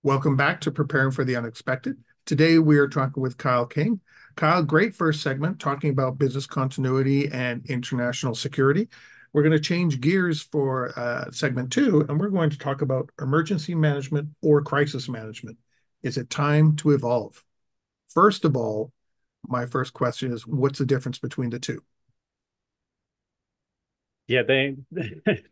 Welcome back to Preparing for the Unexpected. Today we are talking with Kyle King. Kyle, great first segment talking about business continuity and international security. We're going to change gears for segment two, and we're going to talk about emergency management or crisis management. Is it time to evolve? First of all, my first question is, what's the difference between the two? Yeah,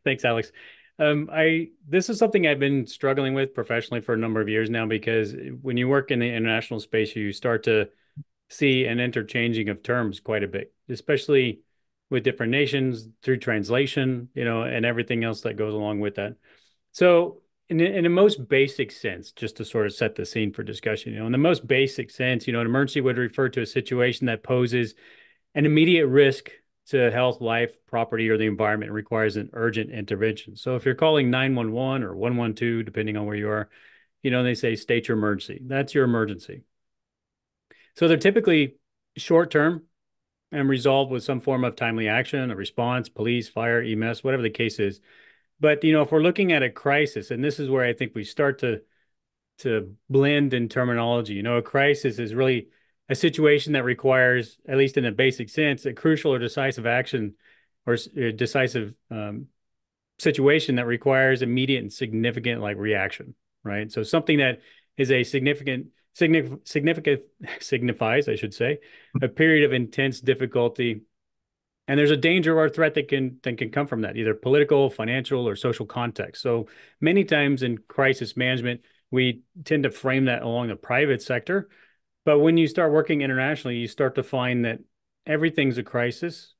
thanks, Alex. This is something I've been struggling with professionally for a number of years now because when you work in the international space, you start to see an interchanging of terms quite a bit, especially with different nations through translation, and everything else that goes along with that. So, in the most basic sense, just to sort of set the scene for discussion, in the most basic sense, an emergency would refer to a situation that poses an immediate risk to health, life, property, or the environment requires an urgent intervention. So if you're calling 911 or 112, depending on where you are, they say state your emergency. That's your emergency. So they're typically short term and resolved with some form of timely action, a response, police, fire, EMS, whatever the case is. But if we're looking at a crisis, and this is where I think we start to blend in terminology. A crisis is really a situation that requires, at least in a basic sense, a crucial or decisive action or decisive situation that requires immediate and significant reaction, right? So something that is a significant signifies, I should say, a period of intense difficulty. And there's a danger or a threat that can come from that, either political, financial, or social context. So many times in crisis management, we tend to frame that along the private sector. But when you start working internationally, you start to find that everything's a crisis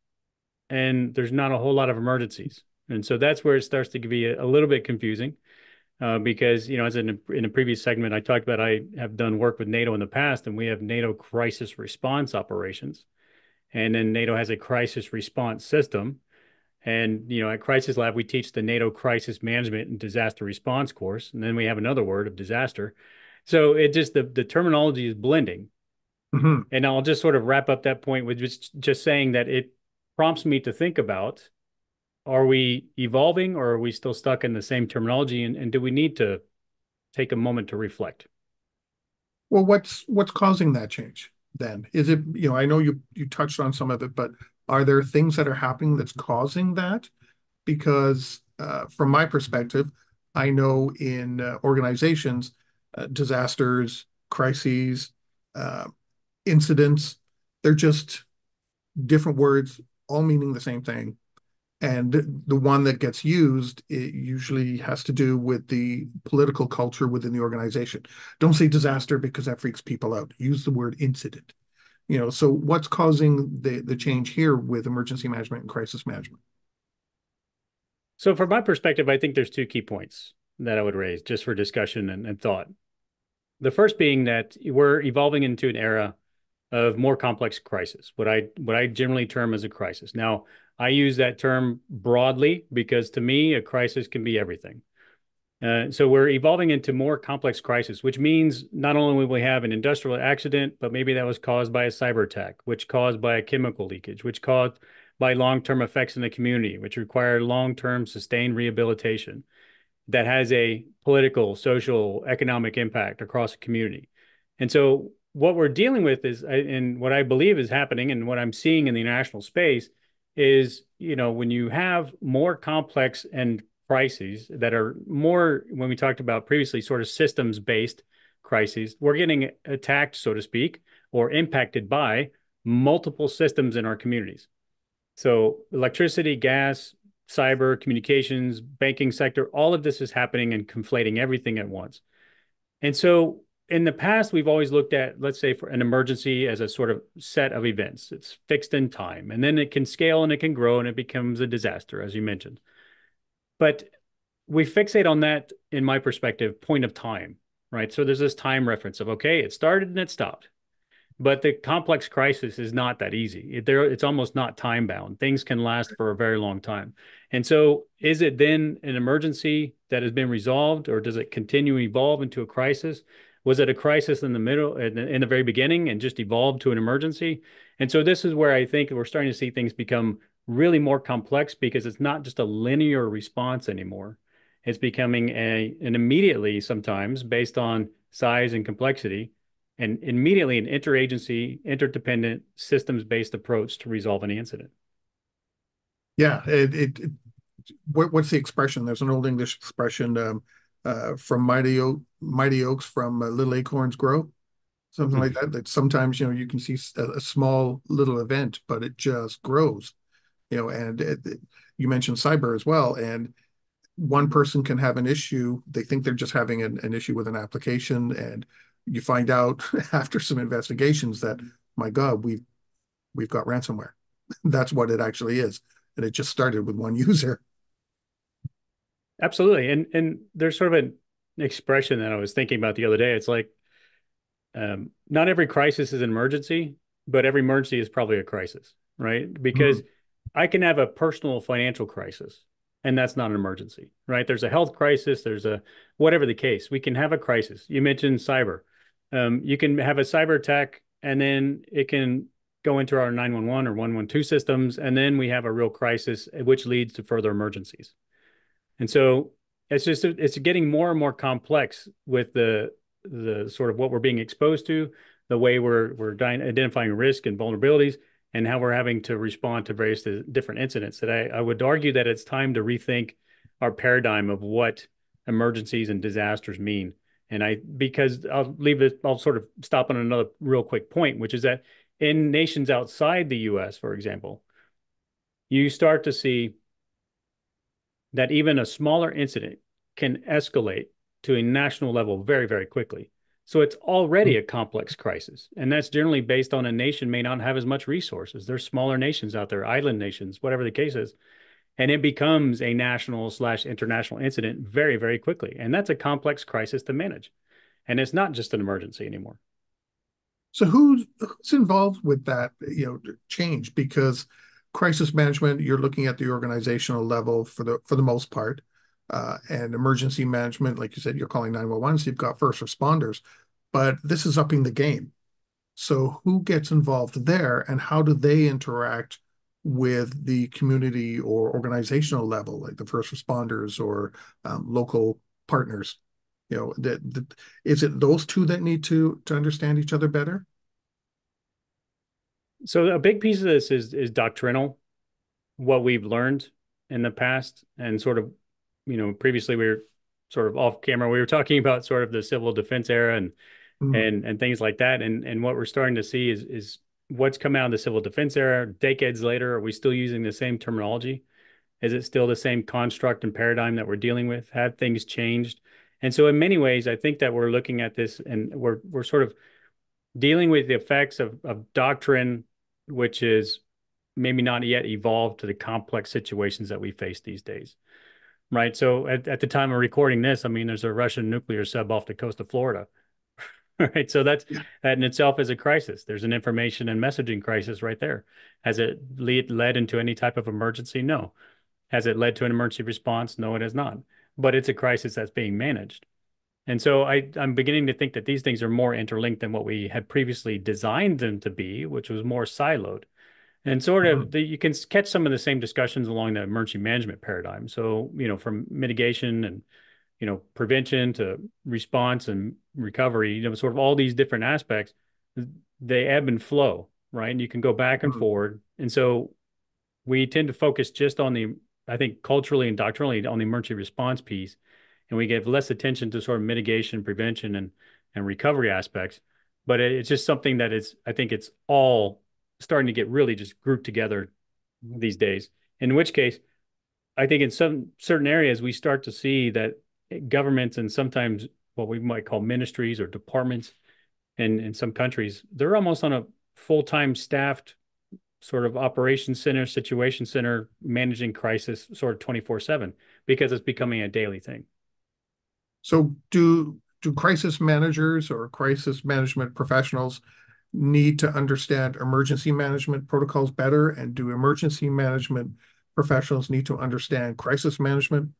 and there's not a whole lot of emergencies. And so that's where it starts to be a little bit confusing because, as in a previous segment, I talked about I have done work with NATO in the past, and we have NATO crisis response operations. And then NATO has a crisis response system. And, at Crisis Lab, we teach the NATO crisis management and disaster response course. And then we have another word of disaster. So it just, the terminology is blending. Mhm. And I'll just sort of wrap up that point with just saying that it prompts me to think about, are we evolving or are we still stuck in the same terminology? And do we need to take a moment to reflect? Well, what's causing that change then? Is it, I know you touched on some of it, but are there things that are happening that's causing that? Because from my perspective, I know in organizations, disasters, crises, uh, incidents, they're just different words, all meaning the same thing. And the one that gets used, it usually has to do with the political culture within the organization. Don't say disaster because that freaks people out. Use the word incident. So what's causing the change here with emergency management and crisis management? So from my perspective, I think there's two key points that I would raise just for discussion and thought. The first being that we're evolving into an era of more complex crisis, what I generally term as a crisis. Now, I use that term broadly because to me, a crisis can be everything. So we're evolving into more complex crisis, which means not only will we have an industrial accident, but maybe that was caused by a cyber attack, which caused by a chemical leakage, which caused by long-term effects in the community, which require long-term sustained rehabilitation that has a political, social, economic impact across the community. And so what we're dealing with is, and what I believe is happening and what I'm seeing in the international space is, when you have more complex and crises that are more, when we talked about previously, sort of systems-based crises, we're getting attacked, so to speak, or impacted by multiple systems in our communities. So electricity, gas, cyber, communications, banking sector, all of this is happening and conflating everything at once. And so in the past, we've always looked at, let's say, for an emergency as a sort of set of events. It's fixed in time, and then it can scale and it can grow and it becomes a disaster, as you mentioned. But we fixate on that, in my perspective, point of time, right? So there's this time reference of, okay, it started and it stopped. But the complex crisis is not that easy. It's almost not time bound. Things can last for a very long time. And so is it then an emergency that has been resolved, or does it continue to evolve into a crisis? Was it a crisis in the middle, in the very beginning, and just evolved to an emergency? And so this is where I think we're starting to see things become really more complex because it's not just a linear response anymore. It's becoming an immediately sometimes based on size and complexity, and immediately an interagency, interdependent, systems-based approach to resolve any incident. Yeah, what's the expression? There's an old English expression, from mighty oaks from little acorns grow, something like that. That sometimes, you can see a small little event, but it just grows. And you mentioned cyber as well, and one person can have an issue. They think they're just having an issue with an application, and you find out after some investigations that, my God, we've got ransomware. That's what it actually is, and it just started with one user. Absolutely. And there's sort of an expression that I was thinking about the other day. It's like, not every crisis is an emergency, but every emergency is probably a crisis, right? Because Mm. I can have a personal financial crisis, and that's not an emergency, right? There's a health crisis, there's a whatever the case. We can have a crisis. You mentioned cyber. You can have a cyber attack, and then it can go into our 911 or 112 systems, and then we have a real crisis, which leads to further emergencies. And so it's getting more and more complex with the sort of what we're being exposed to, the way we're identifying risk and vulnerabilities, and how we're having to respond to various different incidents. That I would argue that it's time to rethink our paradigm of what emergencies and disasters mean. Because I'll sort of stop on another real quick point, which is that in nations outside the US, for example, you start to see that even a smaller incident can escalate to a national level very, very quickly. So it's already a complex crisis. And that's generally based on a nation may not have as much resources. There's smaller nations out there, island nations, whatever the case is. And it becomes a national/international incident very, very quickly. And that's a complex crisis to manage. And it's not just an emergency anymore. So who's involved with that, change? Because crisis management, you're looking at the organizational level for the most part, and emergency management, like you said, you're calling 911, so you've got first responders, but this is upping the game. So who gets involved there, and how do they interact with the community or organizational level, like the first responders or local partners? Is it those two that need to understand each other better? So a big piece of this is doctrinal, what we've learned in the past, and sort of, previously we were sort of off camera. We were talking about sort of the civil defense era and Mm. and things like that. And what we're starting to see is what's come out of the civil defense era decades later. Are we still using the same terminology? Is it still the same construct and paradigm that we're dealing with? Have things changed? And so in many ways, I think that we're looking at this and we're sort of dealing with the effects of doctrine, which is maybe not yet evolved to the complex situations that we face these days. Right. So at the time of recording this, I mean, there's a Russian nuclear sub off the coast of Florida. Right. So that in itself is a crisis. There's an information and messaging crisis right there. Has it led into any type of emergency? No. Has it led to an emergency response? No, it has not. But it's a crisis that's being managed. And so I'm beginning to think that these things are more interlinked than what we had previously designed them to be, which was more siloed. And sort of you can catch some of the same discussions along the emergency management paradigm. So, from mitigation and, prevention to response and recovery, sort of all these different aspects, they ebb and flow, right? And you can go back and Mm. forward. And so we tend to focus just on I think culturally and doctrinally on the emergency response piece, and we give less attention to sort of mitigation, prevention, and recovery aspects. But it's just something that I think it's all starting to get really just grouped together these days. In which case, I think in some certain areas we start to see that governments and sometimes what we might call ministries or departments in some countries, they're almost on a full-time staffed sort of operations center, situation center, managing crisis sort of 24/7 because it's becoming a daily thing. So do crisis managers or crisis management professionals need to understand emergency management protocols better? And do emergency management professionals need to understand crisis management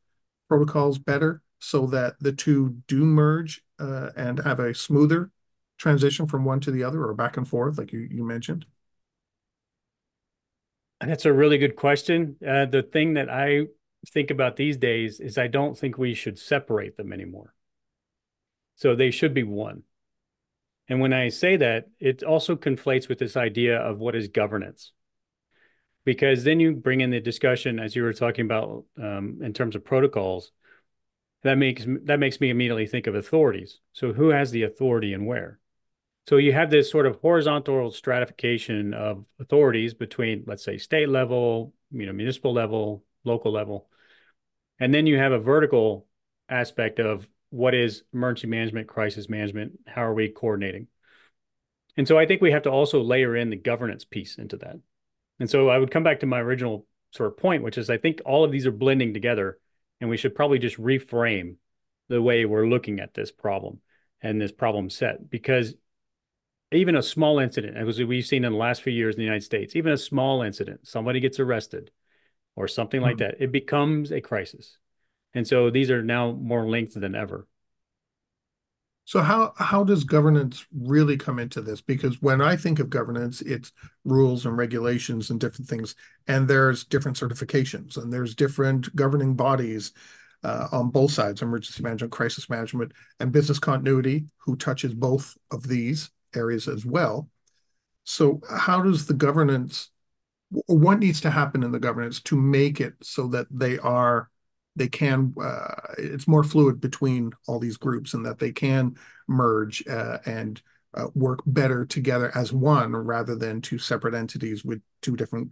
protocols better so that the two do merge and have a smoother transition from one to the other or back and forth, like you mentioned? That's a really good question. The thing that I think about these days is I don't think we should separate them anymore. So they should be one. And when I say that, it also conflates with this idea of what is governance. Because then you bring in the discussion, as you were talking about in terms of protocols, that makes me immediately think of authorities. So who has the authority and where? So you have this sort of horizontal stratification of authorities between, let's say, state level, municipal level, local level. And then you have a vertical aspect of what is emergency management, crisis management, how are we coordinating? And so I think we have to also layer in the governance piece into that. And so I would come back to my original sort of point, which is I think all of these are blending together, and we should probably just reframe the way we're looking at this problem and this problem set, because even a small incident, as we've seen in the last few years in the United States, even a small incident, somebody gets arrested or something like that, it becomes a crisis. And so these are now more linked than ever. So how does governance really come into this? Because when I think of governance, it's rules and regulations and different things, and there's different certifications and there's different governing bodies on both sides, emergency management, crisis management, and business continuity, who touches both of these areas as well. So how does the governance, what needs to happen in the governance to make it so that it's more fluid between all these groups and that they can merge and work better together as one rather than two separate entities with two different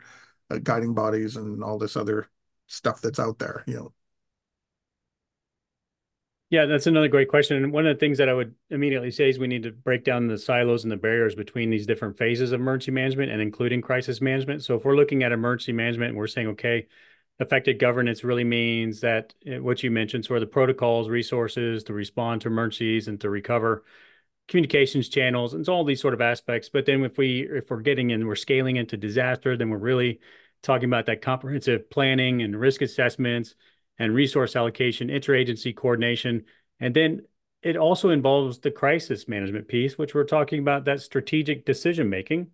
guiding bodies and all this other stuff that's out there, Yeah, that's another great question. And one of the things that I would immediately say is we need to break down the silos and the barriers between these different phases of emergency management and including crisis management. So if we're looking at emergency management and we're saying, okay, effective governance really means that what you mentioned, sort of the protocols, resources to respond to emergencies and to recover, communications channels, and all these sort of aspects. But then if we're getting in, we're scaling into disaster, then we're really talking about that comprehensive planning and risk assessments and resource allocation, interagency coordination. And then it also involves the crisis management piece, which we're talking about that strategic decision making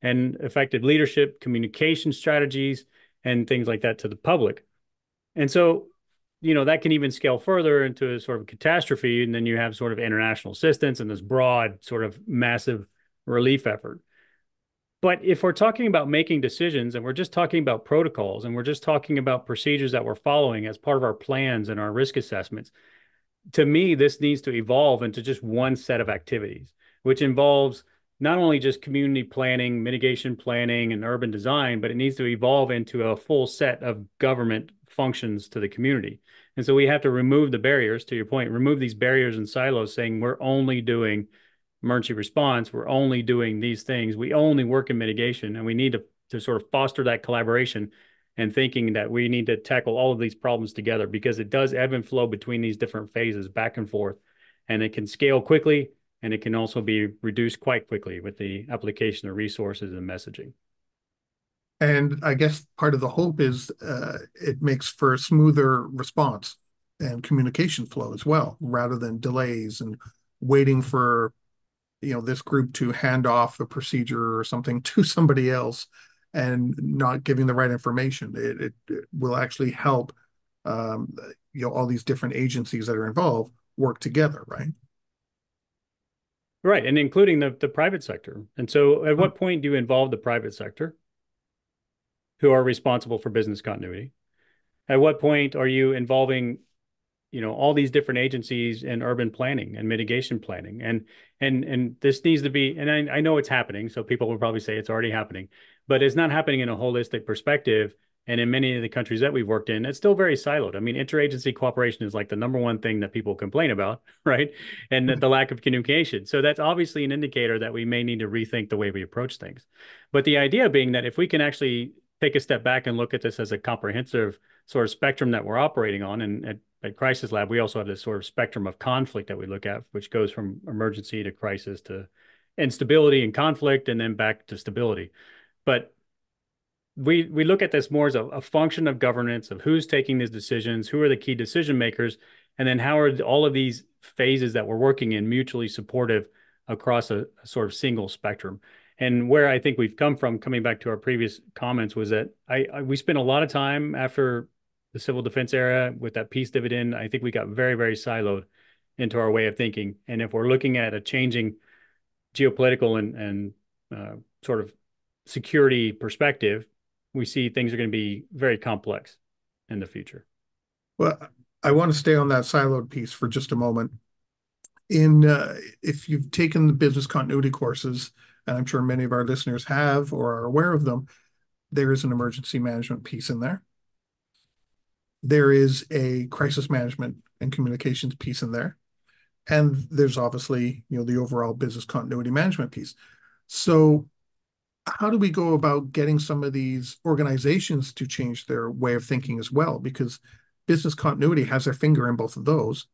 and effective leadership, communication strategies, and things like that to the public. And so, that can even scale further into a sort of catastrophe. And then you have sort of international assistance and this broad sort of massive relief effort. But if we're talking about making decisions and we're just talking about protocols and we're just talking about procedures that we're following as part of our plans and our risk assessments, to me, this needs to evolve into just one set of activities, which involves not only just community planning, mitigation planning, and urban design, but it needs to evolve into a full set of government functions to the community. And so we have to remove the barriers, to your point, remove these barriers and silos saying we're only doing emergency response, we're only doing these things, we only work in mitigation, and we need to sort of foster that collaboration and thinking that we need to tackle all of these problems together because it does ebb and flow between these different phases back and forth. And it can scale quickly and it can also be reduced quite quickly with the application of resources and messaging. And I guess part of the hope is it makes for a smoother response and communication flow as well, rather than delays and waiting for this group to hand off a procedure or something to somebody else and not giving the right information. It will actually help all these different agencies that are involved work together, right? Right, and including the private sector. And so at what point do you involve the private sector who are responsible for business continuity? At what point are you involving all these different agencies in urban planning and mitigation planning, and this needs to be, and I know it's happening, so people will probably say it's already happening, but it's not happening in a holistic perspective. And in many of the countries that we've worked in, it's still very siloed. I mean, interagency cooperation is like the number one thing that people complain about, right? And the lack of communication. So that's obviously an indicator that we may need to rethink the way we approach things. But the idea being that if we can actually take a step back and look at this as a comprehensive sort of spectrum that we're operating on, and at Crisis Lab, we also have this sort of spectrum of conflict that we look at, which goes from emergency to crisis to instability and conflict, and then back to stability. But we look at this more as a function of governance, of who's taking these decisions, who are the key decision makers, and then how are all of these phases that we're working in mutually supportive across a sort of single spectrum. And where I think we've come from, coming back to our previous comments, was that we spent a lot of time after the civil defense era with that peace dividend, I think we got very, very siloed into our way of thinking. And if we're looking at a changing geopolitical and sort of security perspective, we see things are going to be very complex in the future. Well, I want to stay on that siloed piece for just a moment. If you've taken the business continuity courses, and I'm sure many of our listeners have or are aware of them, there is an emergency management piece in there. There is a crisis management and communications piece in there. And there's obviously, the overall business continuity management piece. So how do we go about getting some of these organizations to change their way of thinking as well? Because business continuity has their finger in both of those.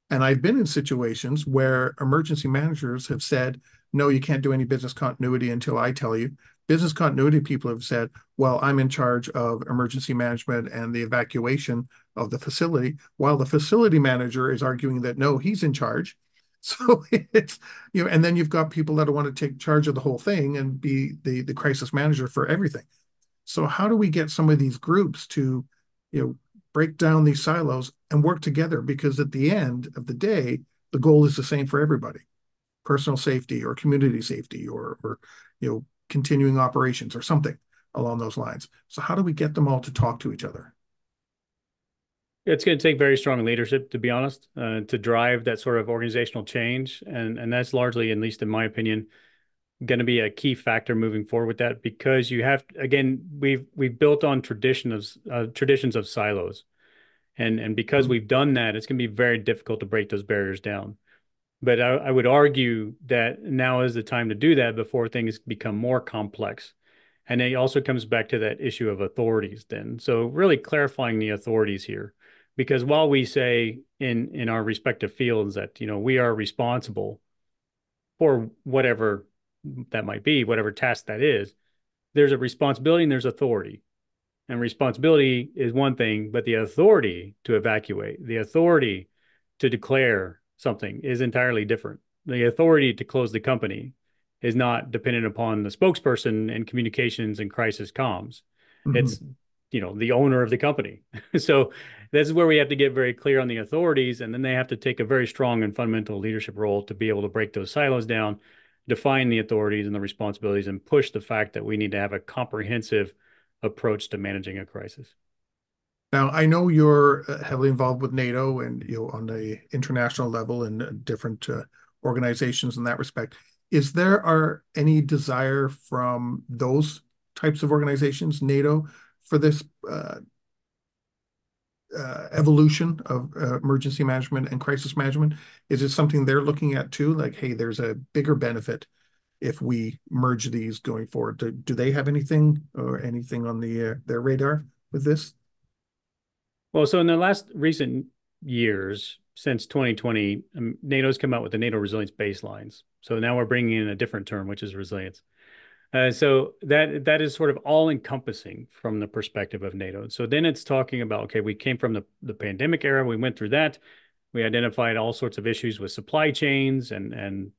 And I've been in situations where emergency managers have said, no, you can't do any business continuity until I tell you. Business continuity people have said, well, I'm in charge of emergency management and the evacuation of the facility, while the facility manager is arguing that, no, he's in charge. So it's, and then you've got people that want to take charge of the whole thing and be the crisis manager for everything. So how do we get some of these groups to, break down these silos and work together? Because at the end of the day, the goal is the same for everybody: personal safety or community safety or continuing operations or something along those lines. So how do we get them all to talk to each other? It's going to take very strong leadership, to be honest, to drive that sort of organizational change. And that's largely, at least in my opinion, going to be a key factor moving forward with that, because you have, again, we've built on traditions of silos. And because we've done that, it's going to be very difficult to break those barriers down. But I would argue that now is the time to do that before things become more complex. And it also comes back to that issue of authorities then. So really clarifying the authorities here, because while we say in our respective fields that, we are responsible for whatever that might be, whatever task that is, there's a responsibility and there's authority. And responsibility is one thing, but the authority to evacuate, the authority to declare something is entirely different. The authority to close the company is not dependent upon the spokesperson in communications and crisis comms. Mm-hmm. It's, the owner of the company. So this is where we have to get very clear on the authorities, and then they have to take a very strong and fundamental leadership role to be able to break those silos down, define the authorities and the responsibilities, and push the fact that we need to have a comprehensive approach to managing a crisis. Now, I know you're heavily involved with NATO and on the international level and different organizations in that respect. Is there any desire from those types of organizations, NATO, for this evolution of emergency management and crisis management? Is it something they're looking at too? Like, hey, there's a bigger benefit if we merge these going forward. Do they have anything on their radar with this? Well, so in the last recent years, since 2020, NATO's come out with the NATO resilience baselines. So now we're bringing in a different term, which is resilience. So that is sort of all encompassing from the perspective of NATO. So then it's talking about, okay, we came from the pandemic era, we went through that, we identified all sorts of issues with supply chains and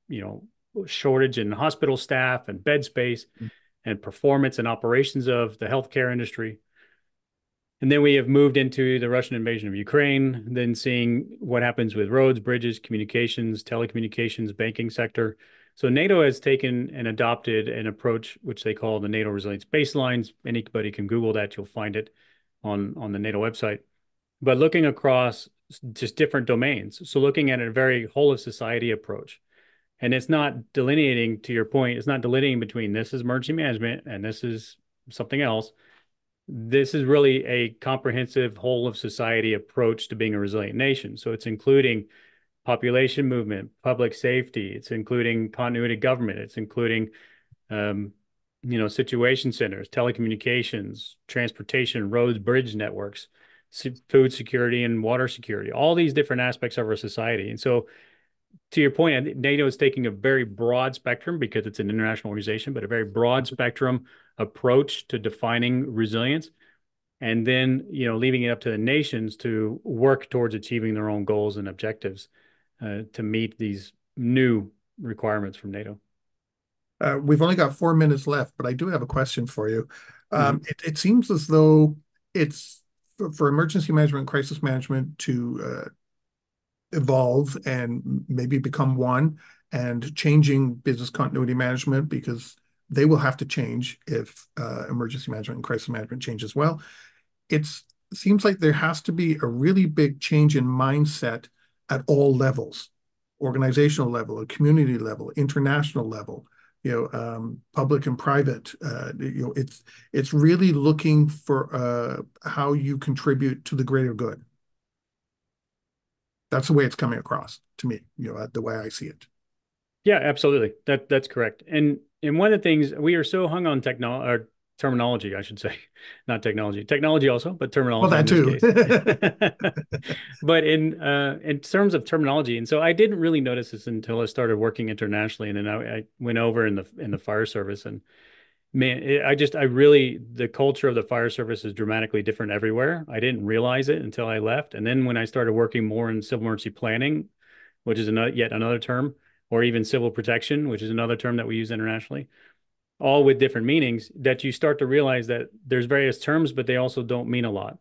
shortage in hospital staff and bed space and performance and operations of the healthcare industry. And then we have moved into the Russian invasion of Ukraine, then seeing what happens with roads, bridges, communications, telecommunications, banking sector. So NATO has taken and adopted an approach which they call the NATO resilience baselines. Anybody can Google that. You'll find it on the NATO website. But looking across just different domains. So looking at a very whole of society approach. And it's not delineating, to your point, it's not delineating between this is emergency management and this is something else. This is really a comprehensive whole of society approach to being a resilient nation. So it's including population movement, public safety. It's including continuity government. It's including, situation centers, telecommunications, transportation, roads, bridge networks, food security and water security, all these different aspects of our society. And so to your point, NATO is taking a very broad spectrum because it's an international organization, but a very broad spectrum approach to defining resilience, and then leaving it up to the nations to work towards achieving their own goals and objectives to meet these new requirements from NATO. We've only got 4 minutes left, but I do have a question for you. It seems as though it's for emergency management and crisis management to evolve and maybe become one, and changing business continuity management, because they will have to change if emergency management and crisis management change as well. It seems like there has to be a really big change in mindset at all levels, organizational level, community level, international level, public and private. It's really looking for how you contribute to the greater good. That's the way it's coming across to me, the way I see it. Yeah, absolutely. That's correct. And one of the things, we are so hung on terminology, I should say, not technology. Technology also, but Well, terminology in that this too. case. But in terms of terminology, and so I didn't really notice this until I started working internationally, and then I went over in the fire service, and man, the culture of the fire service is dramatically different everywhere. I didn't realize it until I left, and then when I started working more in civil emergency planning, which is yet another term, or even civil protection, which is another term that we use internationally, all with different meanings, that you start to realize that there's various terms, but they also don't mean a lot.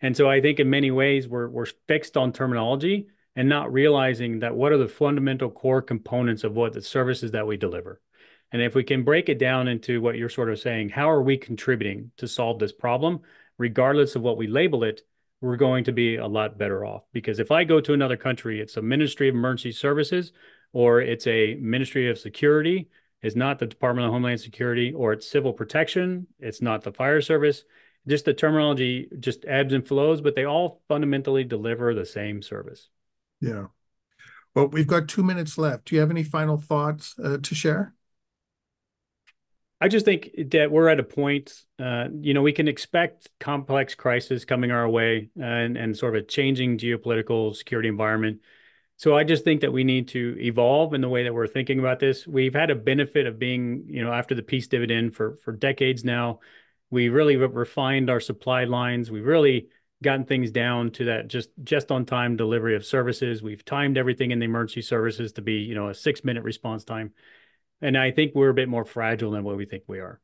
And so I think in many ways we're fixed on terminology and not realizing that what are the fundamental core components of what the services that we deliver. And if we can break it down into what you're sort of saying, how are we contributing to solve this problem, regardless of what we label it, we're going to be a lot better off. Because if I go to another country, it's a Ministry of Emergency Services, or it's a Ministry of Security, it's not the Department of Homeland Security, or it's Civil Protection, it's not the Fire Service. Just the terminology just ebbs and flows, but they all fundamentally deliver the same service. Yeah. Well, we've got 2 minutes left. Do you have any final thoughts to share? I just think that we're at a point, we can expect complex crisis coming our way, and sort of a changing geopolitical security environment. So I just think that we need to evolve in the way that we're thinking about this. We've had a benefit of being, after the peace dividend for decades now. We really refined our supply lines. We've really gotten things down to that just on time delivery of services. We've timed everything in the emergency services to be, a 6-minute response time. And I think we're a bit more fragile than what we think we are.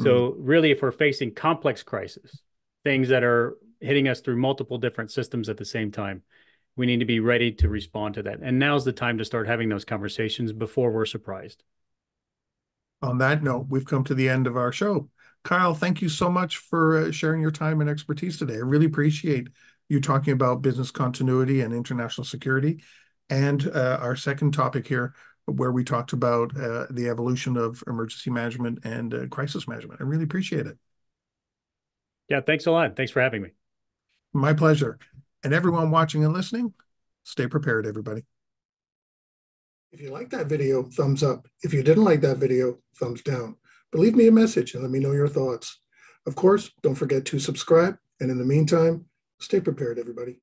So really, if we're facing complex crises, things that are hitting us through multiple different systems at the same time, we need to be ready to respond to that. And now's the time to start having those conversations before we're surprised. On that note, we've come to the end of our show. Kyle, thank you so much for sharing your time and expertise today. I really appreciate you talking about business continuity and international security, and our second topic here, where we talked about the evolution of emergency management and crisis management. I really appreciate it. Yeah, thanks a lot. Thanks for having me. My pleasure. And everyone watching and listening, stay prepared, everybody. If you liked that video, thumbs up. If you didn't like that video, thumbs down. But leave me a message and let me know your thoughts. Of course, don't forget to subscribe. And in the meantime, stay prepared, everybody.